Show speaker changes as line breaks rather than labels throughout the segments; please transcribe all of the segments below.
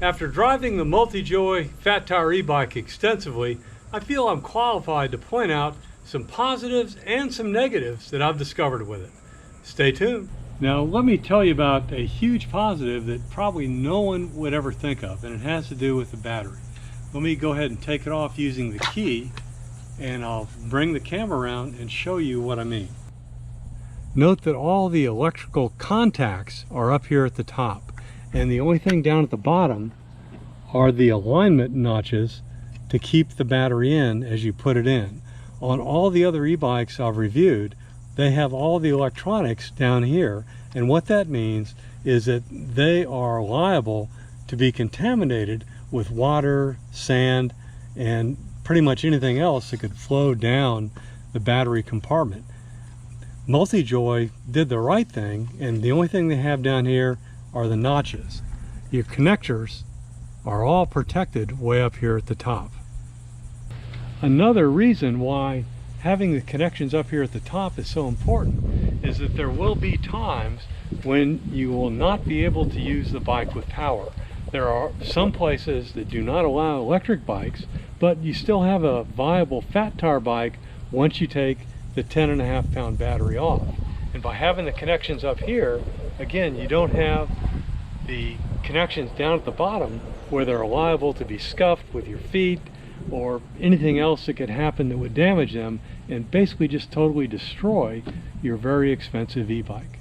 After driving the Multijoy fat tire e-bike extensively, I feel I'm qualified to point out some positives and some negatives that I've discovered with it. Stay tuned. Now let me tell you about a huge positive that probably no one would ever think of, and it has to do with the battery. Let me go ahead and take it off using the key, and I'll bring the camera around and show you what I mean. Note that all the electrical contacts are up here at the top, and the only thing down at the bottom are the alignment notches to keep the battery in as you put it in. On all the other e-bikes I've reviewed, they have all the electronics down here, and what that means is that they are liable to be contaminated with water, sand, and pretty much anything else that could flow down the battery compartment. Multijoy did the right thing, and the only thing they have down here are the notches. Your connectors are all protected way up here at the top. Another reason why having the connections up here at the top is so important is that there will be times when you will not be able to use the bike with power. There are some places that do not allow electric bikes, but you still have a viable fat tire bike once you take the 10.5 pound battery off. And by having the connections up here, again, you don't have the connections down at the bottom where they're liable to be scuffed with your feet or anything else that could happen that would damage them and basically just totally destroy your very expensive e-bike.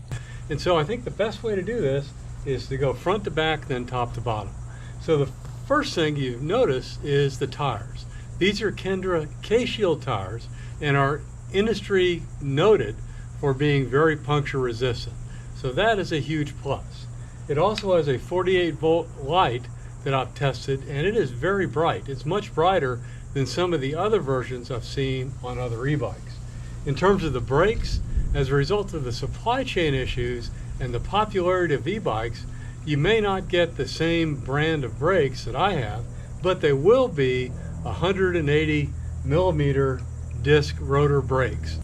And so I think the best way to do this is to go front to back, then top to bottom. So the first thing you notice is the tires. These are Kendra K-Shield tires and are industry noted for being very puncture resistant. So that is a huge plus. It also has a 48 volt light that I've tested, and it is very bright. It's much brighter than some of the other versions I've seen on other e-bikes. In terms of the brakes, as a result of the supply chain issues and the popularity of e-bikes, you may not get the same brand of brakes that I have, but they will be 180 millimeter disc rotor brakes.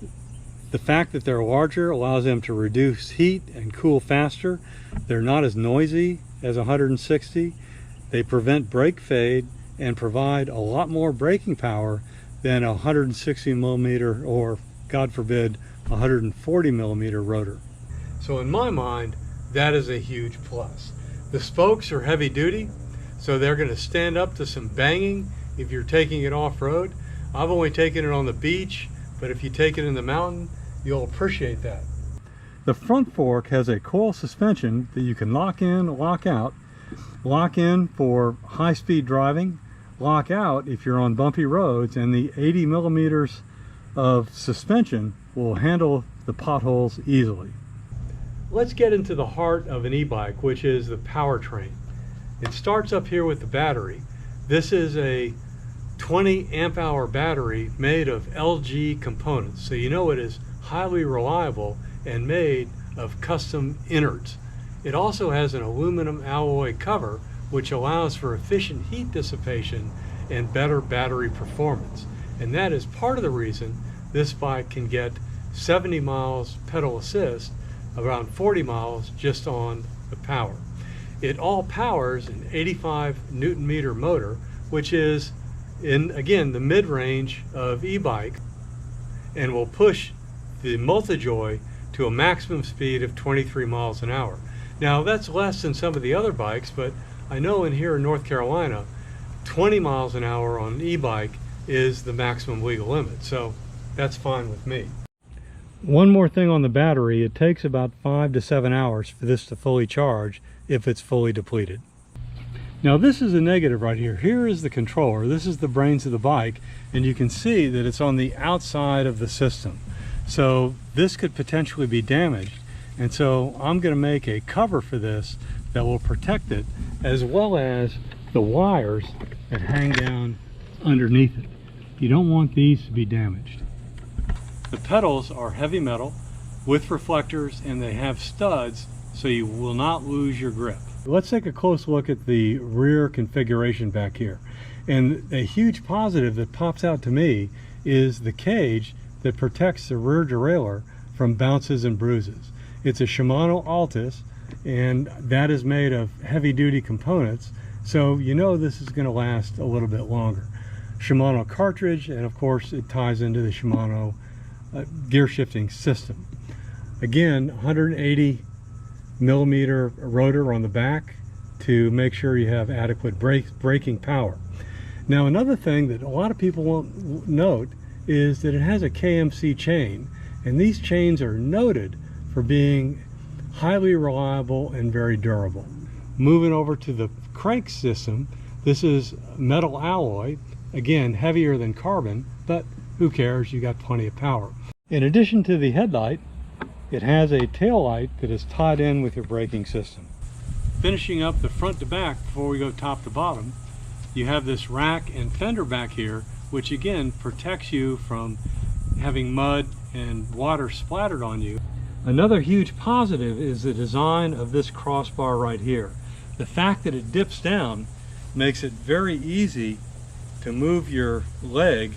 The fact that they're larger allows them to reduce heat and cool faster. They're not as noisy as 160. They prevent brake fade and provide a lot more braking power than a 160 millimeter or, God forbid, 140 millimeter rotor. So in my mind, that is a huge plus. The spokes are heavy duty, so they're going to stand up to some banging if you're taking it off-road. I've only taken it on the beach, but if you take it in the mountain, you'll appreciate that. The front fork has a coil suspension that you can lock in, lock out. Lock in for high-speed driving, lock out if you're on bumpy roads, and the 80 millimeters of suspension will handle the potholes easily. Let's get into the heart of an e-bike, which is the powertrain. It starts up here with the battery. This is a 20 amp hour battery made of LG components, so you know it is highly reliable and made of custom innards. It also has an aluminum alloy cover, which allows for efficient heat dissipation and better battery performance. And that is part of the reason this bike can get 70 miles pedal assist, around 40 miles just on the power. It all powers an 85 Newton meter motor, which is in, again, the mid-range of e-bike, and will push the Multijoy to a maximum speed of 23 miles an hour. Now that's less than some of the other bikes, but I know in here in North Carolina, 20 miles an hour on an e-bike is the maximum legal limit, so that's fine with me. One more thing on the battery, it takes about 5 to 7 hours for this to fully charge if it's fully depleted. Now this is a negative right here. Here is the controller. This is the brains of the bike, and you can see that it's on the outside of the system. So this could potentially be damaged. And so I'm going to make a cover for this that will protect it, as well as the wires that hang down underneath it. You don't want these to be damaged. The pedals are heavy metal with reflectors, and they have studs so you will not lose your grip. Let's take a close look at the rear configuration back here. And a huge positive that pops out to me is the cage that protects the rear derailleur from bounces and bruises. It's a Shimano Altus, and that is made of heavy-duty components So you know this is going to last a little bit longer. Shimano cartridge, and of course it ties into the Shimano gear shifting system. Again, 180 millimeter rotor on the back to make sure you have adequate braking power. Now another thing that a lot of people won't note is that it has a KMC chain, and these chains are noted for being highly reliable and very durable. Moving over to the crank system, this is metal alloy, again heavier than carbon, but who cares, you got plenty of power. In addition to the headlight, it has a tail light that is tied in with your braking system. Finishing up the front to back before we go top to bottom, you have this rack and fender back here, which again protects you from having mud and water splattered on you. Another huge positive is the design of this crossbar right here. The fact that it dips down makes it very easy to move your leg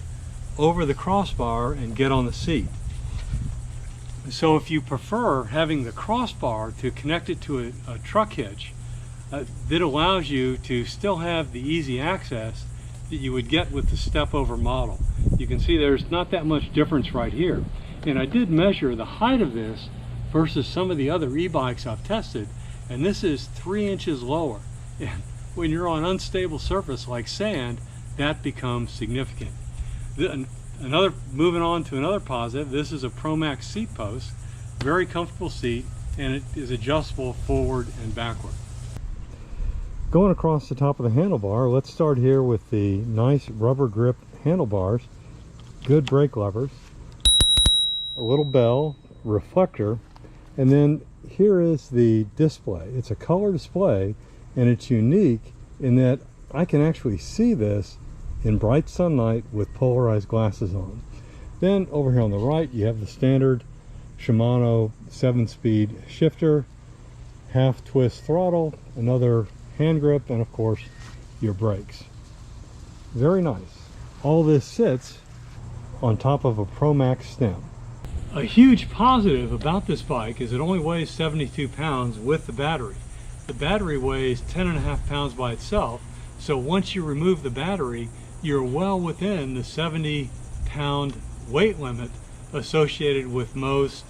over the crossbar and get on the seat. So if you prefer having the crossbar to connect it to a truck hitch, that allows you to still have the easy access that you would get with the step over model. You can see there's not that much difference right here. And I did measure the height of this versus some of the other e-bikes I've tested, and this is 3 inches lower. And when you're on unstable surface like sand, that becomes significant. Moving on to another positive, this is a ProMax seat post, very comfortable seat, and it is adjustable forward and backward. Going across the top of the handlebar, let's start here with the nice rubber grip handlebars, good brake levers, a little bell, reflector, and then here is the display. It's a color display, and it's unique in that I can actually see this in bright sunlight with polarized glasses on. Then over here on the right, you have the standard Shimano 7-speed shifter, half twist throttle, another hand grip, and of course your brakes. Very nice. All this sits on top of a ProMax stem. A huge positive about this bike is it only weighs 72 pounds with the battery. The battery weighs 10.5 pounds by itself, so once you remove the battery, you're well within the 70-pound weight limit associated with most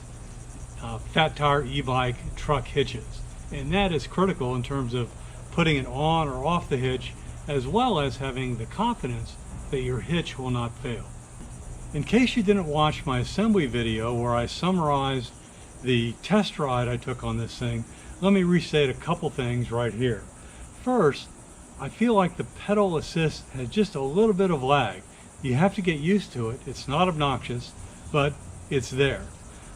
fat tire e-bike truck hitches. And that is critical in terms of putting it on or off the hitch, as well as having the confidence that your hitch will not fail. In case you didn't watch my assembly video where I summarized the test ride I took on this thing, let me restate a couple things right here. First, I feel like the pedal assist has just a little bit of lag. You have to get used to it. It's not obnoxious, but it's there.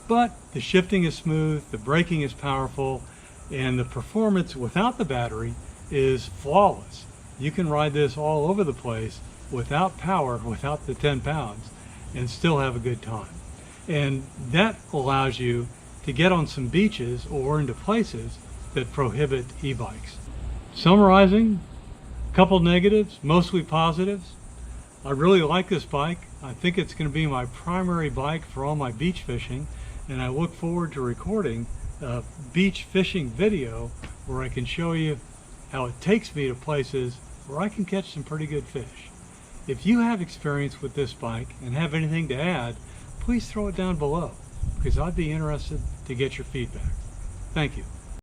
But the shifting is smooth, the braking is powerful, and the performance without the battery is flawless. You can ride this all over the place without power, without the 10 pounds, and still have a good time. And that allows you to get on some beaches or into places that prohibit e-bikes. Summarizing, a couple negatives, mostly positives. I really like this bike. I think it's going to be my primary bike for all my beach fishing, and I look forward to recording a beach fishing video where I can show you how it takes me to places where I can catch some pretty good fish. If you have experience with this bike and have anything to add, please throw it down below, because I'd be interested to get your feedback. Thank you.